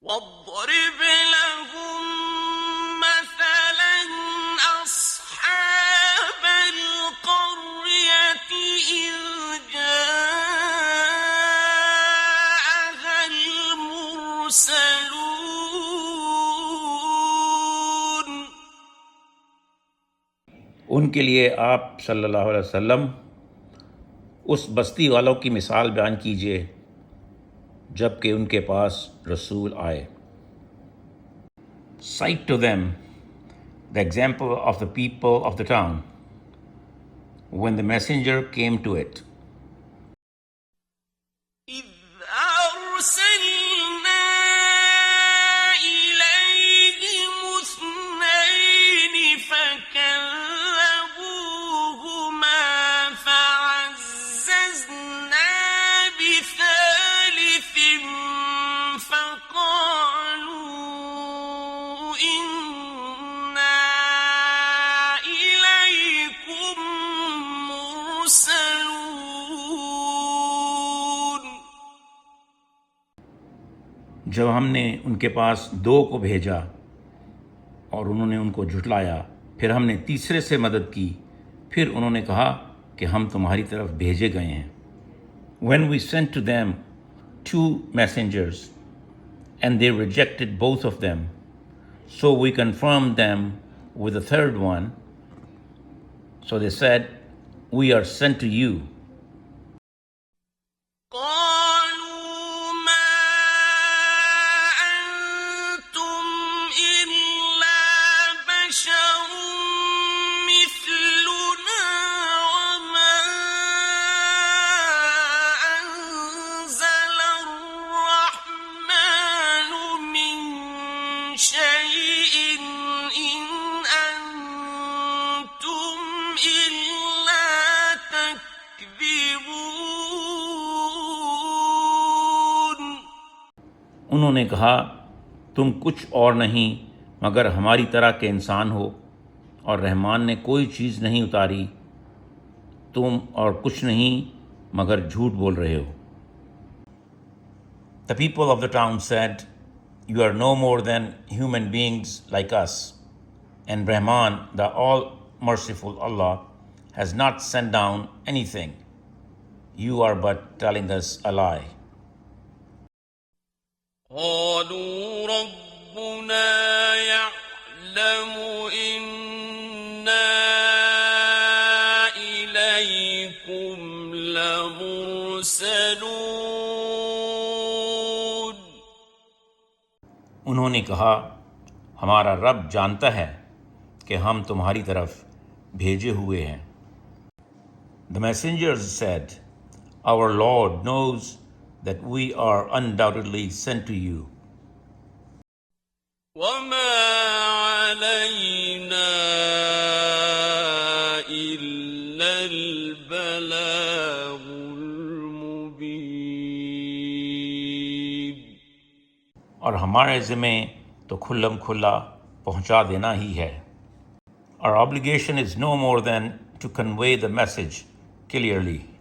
وَاضْرِبْ لَهُم مَّثَلًا أَصْحَابَ الْقَرْيَةِ إِذْ جَاءَهَا الْمُرْسَلُونَ۔ ان کے لیے آپ صلی اللہ علیہ وسلم اس بستی والوں کی مثال بیان کیجیے جب کہ ان کے پاس رسول آئے۔ Cite to them the example of the people of the town when the messenger came to it. إِذْ أَرْسَلْنَا إِلَيْهِمُ اثْنَيْنِ فَكَذَّبُوهُمَا فَعَزَّزْنَا بِثَالِثٍ فَقَالُوا إِنَّا إِلَيْكُمْ مُرْسَلُونَ۔ جب ہم نے ان کے پاس دو کو بھیجا اور انہوں نے ان کو جھٹلایا، پھر ہم نے تیسرے سے مدد کی، پھر انہوں نے کہا کہ ہم تمہاری طرف بھیجے گئے ہیں۔ When we sent to them 2 messengers and they rejected both of them, so we confirmed them with the third one. So they said, "We are sent to you." قالوا ما أنتم إلا بشر مثلنا وما أنزل الرحمن من شيء إن أنتم إلا تكذبون۔ انہوں نے کہا، تم کچھ اور نہیں مگر ہماری طرح کے انسان ہو، اور رحمان نے کوئی چیز نہیں اتاری، تم اور کچھ نہیں مگر جھوٹ بول رہے ہو۔ The people of the town said, "You are no more than human beings like us, and Rahman, the all-merciful Allah, has not sent down anything. You are but telling us a lie." قالوا ربنا يعلم إنا إليكم لمرسلون۔ انہوں نے کہا، ہمارا رب جانتا ہے کہ ہم تمہاری طرف بھیجے ہوئے ہیں۔ The messengers said, "Our Lord knows that we are undoubtedly sent to you. وما علينا إلا البلاغ المبين۔ اور ہمارے ذمے تو کھلم کھلا پہنچا دینا ہی ہے۔ Our obligation is no more than to convey the message clearly.